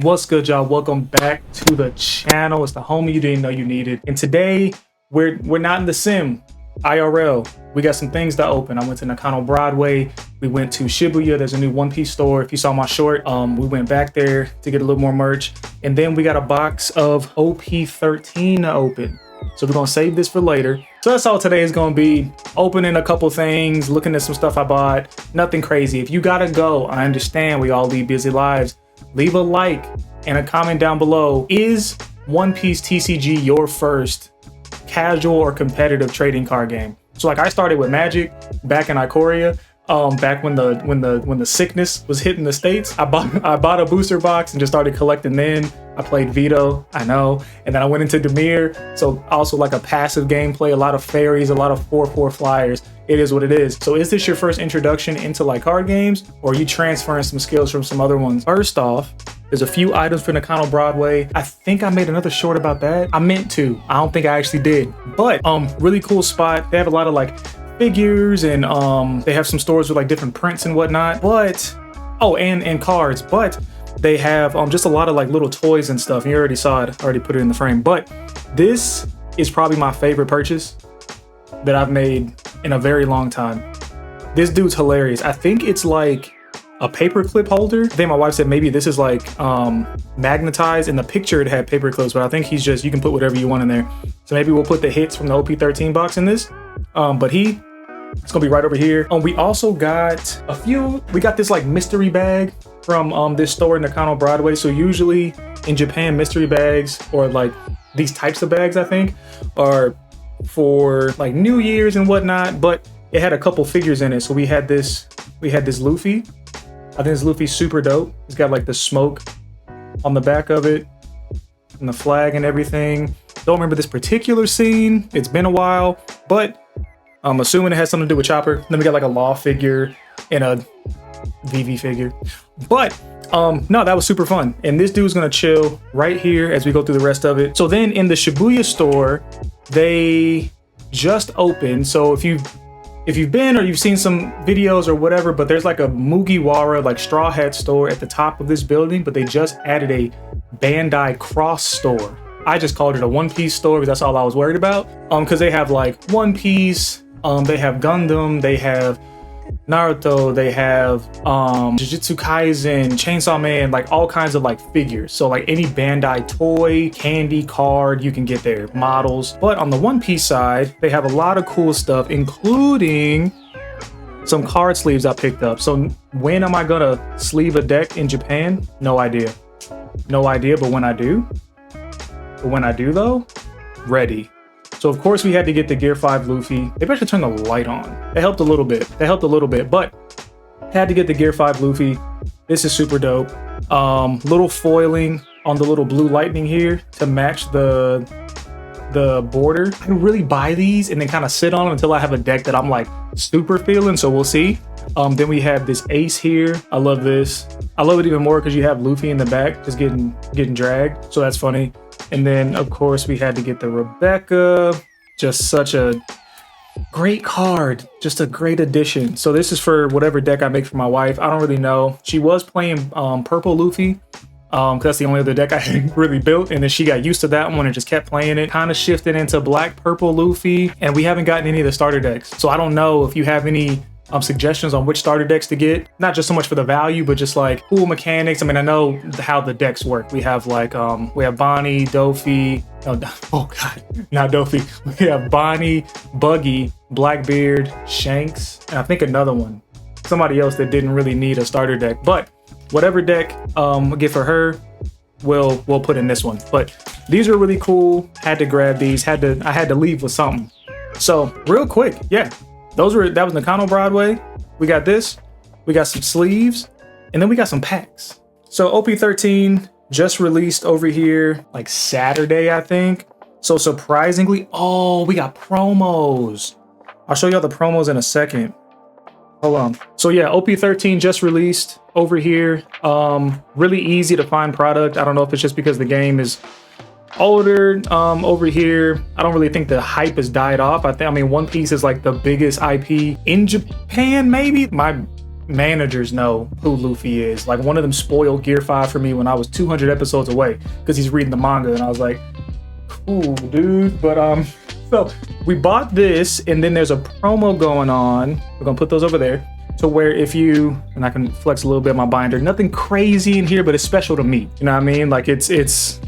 What's good, y'all? Welcome back to the channel. It's the homie you didn't know you needed. And today we're not in the sim, IRL. We got some things to open. I went to Nakano Broadway. We went to Shibuya. There's a new One Piece store. If you saw my short, we went back there to get a little more merch. And then we got a box of OP13 to open. So we're gonna save this for later. So that's all today is gonna be: opening a couple things, looking at some stuff I bought. Nothing crazy. If you gotta go, I understand. We all lead busy lives. Leave a like and a comment down below. Is One Piece TCG your first casual or competitive trading card game? So like I started with Magic back in Ikoria. Back when the sickness was hitting the States, I bought a booster box and just started collecting then. I played Vito, I know, and then I went into Demir, so also like a passive gameplay, a lot of fairies, a lot of 4/4 flyers. It is what it is. So is this your first introduction into like card games, or are you transferring some skills from some other ones? First off, there's a few items for Nakano Broadway. I think I made another short about that. I meant to. I don't think I actually did, but really cool spot. They have a lot of like figures, and they have some stores with like different prints and whatnot, but and cards, but they have just a lot of like little toys and stuff. You already saw it, I already put it in the frame. But this is probably my favorite purchase that I've made in a very long time. This dude's hilarious. I think it's like a paper clip holder. I think my wife said maybe this is like magnetized. In the picture it had paper clips, but I think he's just, you can put whatever you want in there. So maybe we'll put the hits from the OP13 box in this. But it's gonna be right over here. We also got we got this like mystery bag from this store in Nakano Broadway. So usually in Japan, mystery bags, or like these types of bags, I think, are for like New Year's and whatnot, but it had a couple figures in it. So we had this Luffy. I think this Luffy's super dope. It's got like the smoke on the back of it and the flag and everything. Don't remember this particular scene. It's been a while, but I'm assuming it has something to do with Chopper. Then we got like a Law figure and a VV figure. But no, that was super fun. And this dude's gonna chill right here as we go through the rest of it. So then in the Shibuya store, they just opened. So if you've been or you've seen some videos or whatever, but there's like a Mugiwara like Straw Hat store at the top of this building, but they just added a Bandai Cross store. I just called it a One Piece store because that's all I was worried about. Because they have like One Piece, they have Gundam, they have Naruto, they have Jujutsu Kaisen, Chainsaw Man, like all kinds of like figures. So like any Bandai toy, candy, card, you can get there, models. But on the One Piece side, they have a lot of cool stuff, including some card sleeves I picked up. So when am I gonna sleeve a deck in Japan? No idea. No idea, but when I do though, ready. So of course we had to get the Gear 5 Luffy. They better turn the light on. It helped a little bit. But had to get the Gear 5 Luffy. This is super dope. Little foiling on the little blue lightning here to match the border. I can really buy these and then kind of sit on them until I have a deck that I'm like super feeling, so we'll see. Then we have this Ace here. I love this. I love it even more because you have Luffy in the back just getting dragged, so that's funny. And then of course we had to get the Rebecca. Just such a great card, just a great addition. So this is for whatever deck I make for my wife. I don't really know. She was playing purple Luffy, because that's the only other deck I had really built, and then she got used to that one and just kept playing it. Kind of shifted into black purple Luffy, and we haven't gotten any of the starter decks. So I don't know if you have any suggestions on which starter decks to get, not just so much for the value, but just like cool mechanics. I mean, I know how the decks work. We have like we have Bonnie, Dofi, oh god, not Dofi. We have Bonnie, Buggy, Blackbeard, Shanks, and I think another one, somebody else that didn't really need a starter deck. But whatever deck we'll get for her, we'll put in this one. But these are really cool. Had to grab these. I had to leave with something. So real quick, yeah. That was Nakano Broadway. We got this, we got some sleeves, and then we got some packs. So OP13 just released over here like Saturday, I think. So surprisingly, we got promos. I'll show y'all the promos in a second. Hold on. So yeah, OP13 just released over here. Really easy to find product. I don't know if it's just because the game is older. Over here, I don't really think the hype has died off. I mean, One Piece is like the biggest IP in Japan, maybe. My managers know who Luffy is. Like, one of them spoiled Gear 5 for me when I was 200 episodes away because he's reading the manga, and I was like, cool, dude. But so we bought this, and then there's a promo going on. We're gonna put those over there to where if you, and I can flex a little bit of my binder, nothing crazy in here, but it's special to me. You know what I mean? Like, it's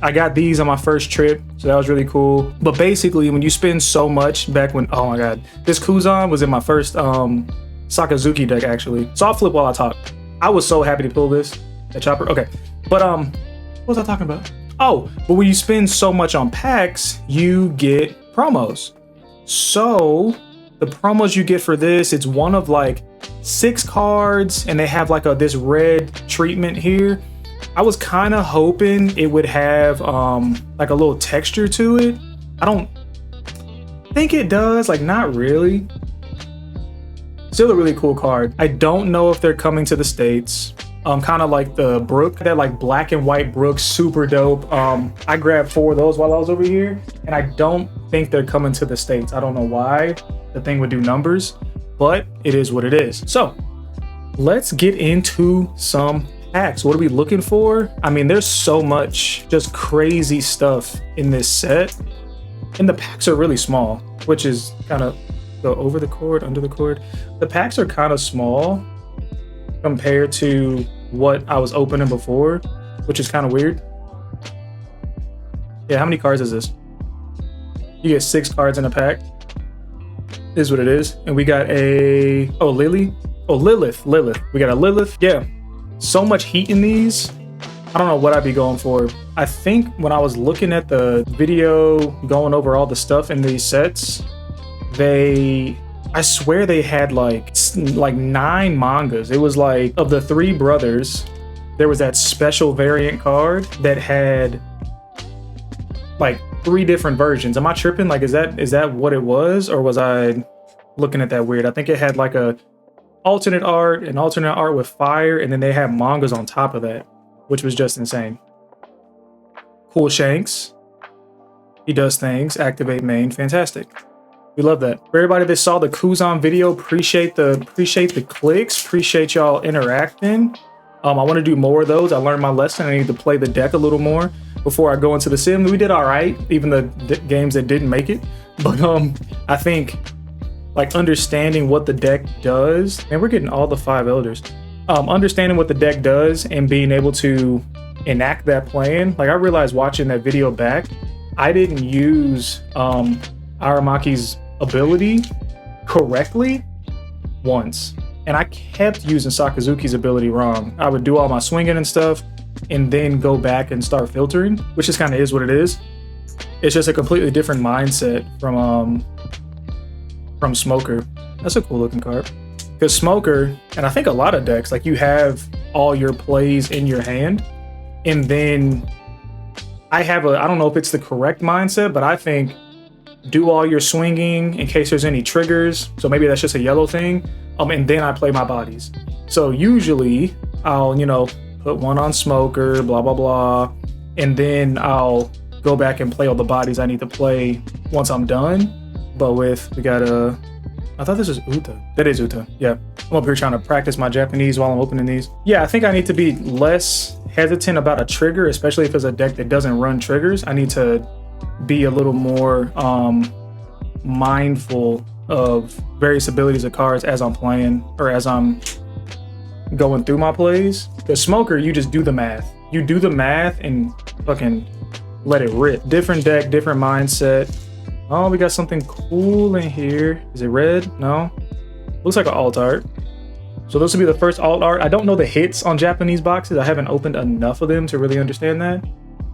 I got these on my first trip, so that was really cool. But basically, when you spend so much back when, oh my God, this Kuzan was in my first Sakazuki deck, actually. So I'll flip while I talk. I was so happy to pull this, the chopper. Okay, but what was I talking about? Oh, but when you spend so much on packs, you get promos. So the promos you get for this, it's one of like 6 cards, and they have like this red treatment here. I was kind of hoping it would have like a little texture to it. I don't think it does, like not really. Still a really cool card. I don't know if they're coming to the States. Kind of like the Brook, that like black and white Brook, super dope. I grabbed 4 of those while I was over here, and I don't think they're coming to the States. I don't know why the thing would do numbers, but it is what it is. So let's get into some packs. What are we looking for? I mean, there's so much just crazy stuff in this set, and the packs are really small, which is kind of go over the cord, under the cord. The packs are kind of small compared to what I was opening before, which is kind of weird. Yeah, how many cards is this? You get 6 cards in a pack. Is what it is. And we got a Lilith. We got a Lilith. Yeah, so much heat in these. I don't know what I'd be going for. I think when I was looking at the video going over all the stuff in these sets, I swear they had like 9 mangas. It was like, of the 3 brothers, there was that special variant card that had like 3 different versions. Am I tripping? Like, is that what it was, or was I looking at that weird? I think it had like an alternate art with fire, and then they had mangas on top of that, which was just insane. Cool Shanks. He does things. Activate main. Fantastic. We love that. For everybody that saw the Kuzan video, appreciate the clicks. Appreciate y'all interacting. I want to do more of those. I learned my lesson. I need to play the deck a little more before I go into the sim. We did all right, even the games that didn't make it. But I think like understanding what the deck does, and we're getting all the 5 elders. Understanding what the deck does and being able to enact that plan. Like, I realized watching that video back, I didn't use Aramaki's ability correctly once, and I kept using Sakazuki's ability wrong. I would do all my swinging and stuff and then go back and start filtering, which just kind of is what it is. It's just a completely different mindset from Smoker. That's a cool looking card, because Smoker, and I think a lot of decks, like, you have all your plays in your hand, and then I don't know if it's the correct mindset, but I think do all your swinging in case there's any triggers. So maybe that's just a yellow thing. And then I play my bodies. So usually I'll, put one on Smoker, blah, blah, blah. And then I'll go back and play all the bodies I need to play once I'm done. But I thought this was Uta. That is Uta. Yeah. I'm up here trying to practice my Japanese while I'm opening these. Yeah, I think I need to be less hesitant about a trigger, especially if it's a deck that doesn't run triggers. I need to be a little more mindful of various abilities of cards as I'm playing, or as I'm going through my plays. Because Smoker, you just do the math. You do the math and fucking let it rip. Different deck, different mindset. Oh, we got something cool in here. Is it red? No. Looks like an alt art. So this will be the first alt art. I don't know the hits on Japanese boxes. I haven't opened enough of them to really understand that,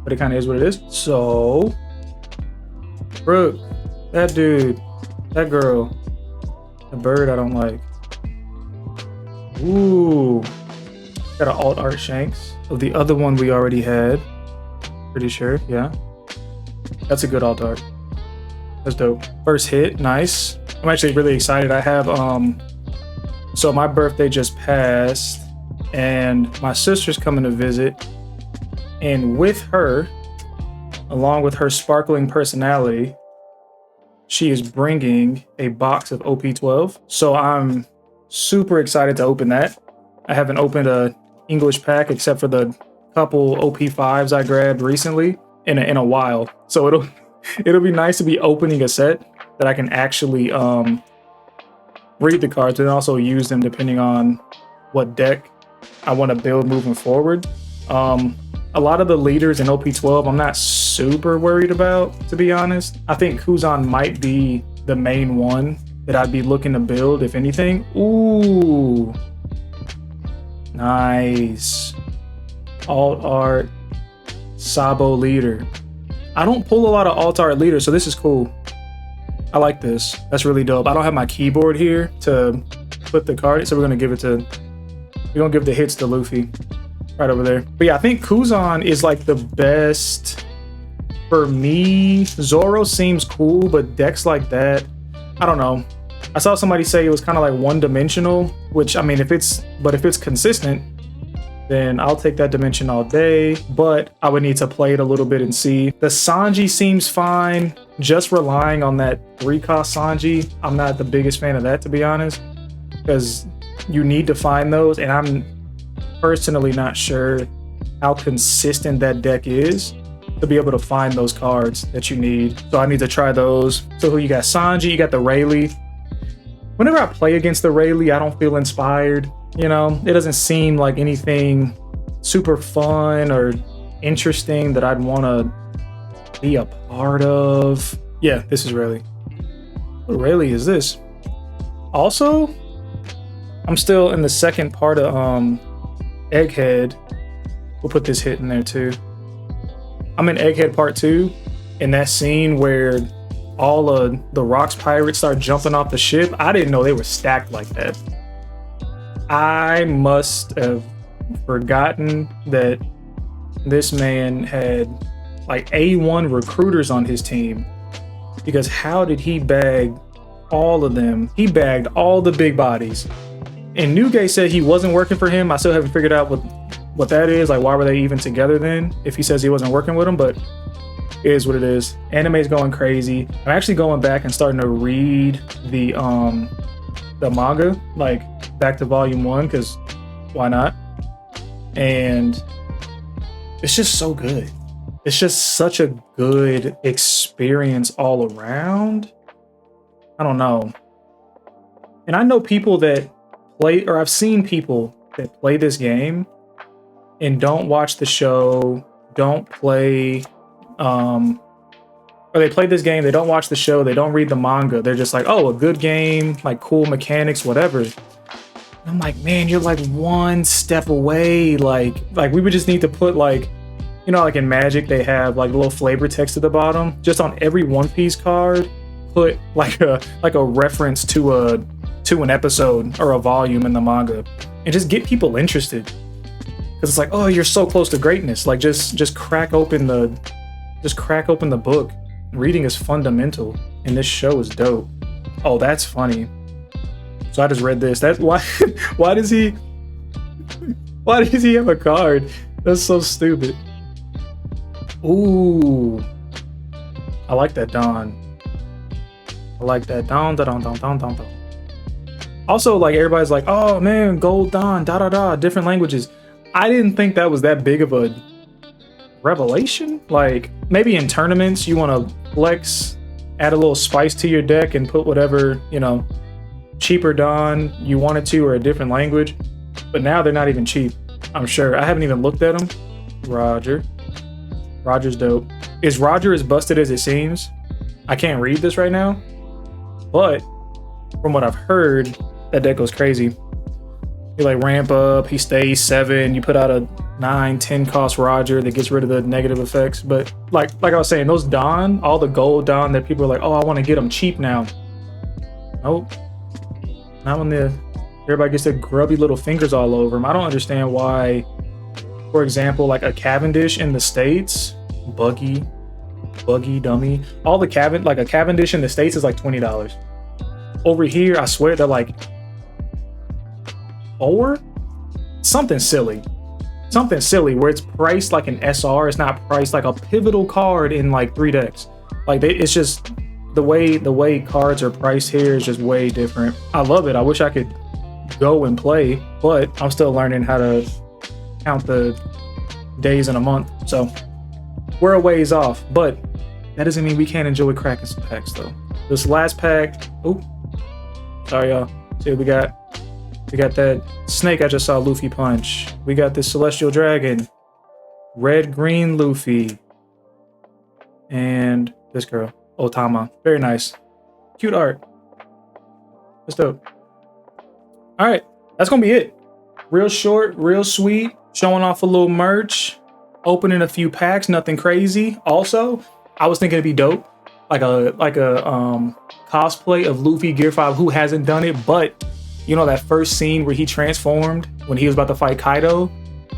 but it kind of is what it is. So Brooke, that dude, that girl, the bird I don't like. Ooh, got an alt art Shanks. Oh, the other one we already had. Pretty sure, yeah. That's a good alt art. That's dope. First hit, nice. I'm actually really excited. I have, so my birthday just passed, and my sister's coming to visit, and with her, along with her sparkling personality, she is bringing a box of OP12. So I'm super excited to open that. I haven't opened a English pack except for the couple OP5s I grabbed recently in a while. So it'll be nice to be opening a set that I can actually read the cards and also use them depending on what deck I want to build moving forward. A lot of the leaders in OP12 I'm not super worried about, to be honest. I think Kuzan might be the main one that I'd be looking to build, if anything. Ooh, nice. Alt art Sabo leader. I don't pull a lot of alt art leaders, so this is cool. I like this. That's really dope. I don't have my keyboard here to put the card, so we're gonna give the hits to Luffy right over there. But yeah, I think Kuzan is like the best for me. Zoro seems cool, but decks like that, I don't know. I saw somebody say it was kind of like one-dimensional, which, I mean, if it's consistent, then I'll take that dimension all day, but I would need to play it a little bit and see. The Sanji seems fine. Just relying on that 3-cost Sanji, I'm not the biggest fan of that, to be honest, because you need to find those, and I'm personally not sure how consistent that deck is to be able to find those cards that you need. So I need to try those. So who you got? Sanji, you got the Rayleigh. Whenever I play against the Rayleigh, I don't feel inspired. You know, it doesn't seem like anything super fun or interesting that I'd want to be a part of. Yeah, this is Rayleigh. What Rayleigh is this? Also, I'm still in the second part of Egghead. We'll put this hit in there too. I'm in Egghead Part 2, in that scene where all of the Rocks pirates start jumping off the ship. I didn't know they were stacked like that. I must have forgotten that this man had like A1 recruiters on his team, because how did he bag all of them? He bagged all the big bodies. And Nugay said he wasn't working for him. I still haven't figured out what that is. Like, why were they even together then if he says he wasn't working with him? But it is what it is. Anime's going crazy. I'm actually going back and starting to read the manga, like back to volume 1, because why not? And it's just so good. It's just such a good experience all around. I don't know. And I know people that play, or I've seen people that play this game and don't watch the show, don't play, or they play this game, they don't watch the show, they don't read the manga. They're just like, oh, a good game, like cool mechanics, whatever. And I'm like, man, you're like one step away. Like we would just need to put, like, you know, like in Magic, they have like a little flavor text at the bottom. Just on every One Piece card, put like a reference to an episode or a volume in the manga, and just get people interested. Because it's like, oh, you're so close to greatness. Like just crack open the book. Reading is fundamental, and this show is dope. Oh, that's funny. So I just read this. That's why. Why does he have a card? That's so stupid. Ooh, I like that Dawn. I like that Dawn. Also, like, everybody's like, oh man, Gold Dawn, different languages. I didn't think that was that big of a revelation. Like, maybe in tournaments you want to flex, add a little spice to your deck and put whatever, you know, cheaper Dawn you wanted to, or a different language. But now they're not even cheap, I'm sure. I haven't even looked at them. Roger's dope. Is Roger as busted as it seems? I can't read this right now, but from what I've heard, that deck goes crazy. You like ramp up, he stays 7, you put out a 9, 10 cost Roger that gets rid of the negative effects. But like I was saying, those Dawn, all the gold Dawn that people are like, oh, I want to get them cheap now. Nope. Not when everybody gets their grubby little fingers all over them. I don't understand why, for example, like a Cavendish in the States, buggy dummy, all the like a Cavendish in the States is like $20. Over here, I swear they're like 4? Something silly where it's priced like an SR. It's not priced like a pivotal card in like 3 decks. Like it's just the way cards are priced here is just way different. I love it. I wish I could go and play, but I'm still learning how to count the days in a month. So we're a ways off, but that doesn't mean we can't enjoy cracking some packs though. This last pack, oh, sorry y'all. See what we got? We got that snake I just saw Luffy punch. We got this celestial dragon, red green Luffy, and this girl, Otama. Very nice. Cute art. That's dope. All right, that's gonna be it. Real short, real sweet, showing off a little merch, opening a few packs, nothing crazy. Also, I was thinking it'd be dope, like a cosplay of Luffy Gear 5. Who hasn't done it? But you know that first scene where he transformed when he was about to fight Kaido?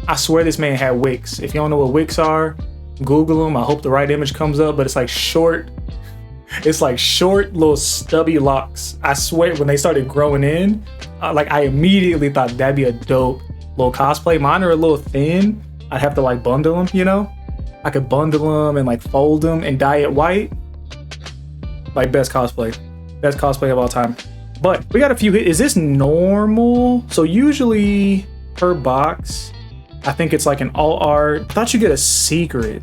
I swear this man had wicks. If you don't know what wicks are, Google them. I hope the right image comes up, but it's like short. It's like short little stubby locks. I swear when they started growing in, like I immediately thought that'd be a dope little cosplay. Mine are a little thin. I'd have to like bundle them, you know? I could bundle them and like fold them and dye it white. Like best cosplay of all time. But we got a few hits. Is this normal? So usually per box, I think it's like an alt art. I thought you get a secret.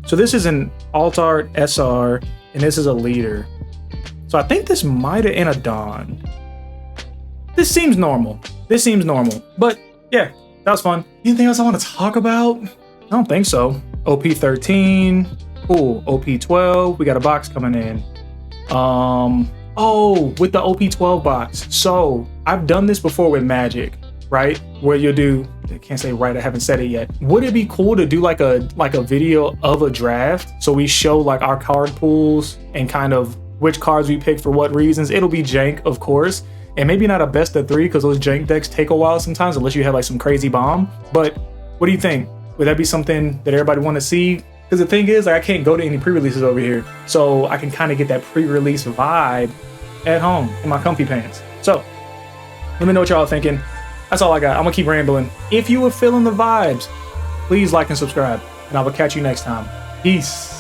So this is an alt art SR and this is a leader. So I think this might have been a Dawn. This seems normal. But yeah, that was fun. Anything else I want to talk about? I don't think so. OP13, cool. OP12, we got a box coming in. Oh, with the OP12 box. So I've done this before with Magic, right? Where you'll do, I can't say right, I haven't said it yet. Would it be cool to do like a video of a draft? So we show like our card pools and kind of which cards we pick for what reasons. It'll be jank, of course. And maybe not a best of 3 because those jank decks take a while sometimes unless you have like some crazy bomb. But what do you think? Would that be something that everybody want to see? Because the thing is, like, I can't go to any pre-releases over here. So I can kind of get that pre-release vibe at home in my comfy pants. So let me know what y'all are thinking. That's all I got. I'm gonna keep rambling. If you were feeling the vibes, please like and subscribe, and I will catch you next time. Peace.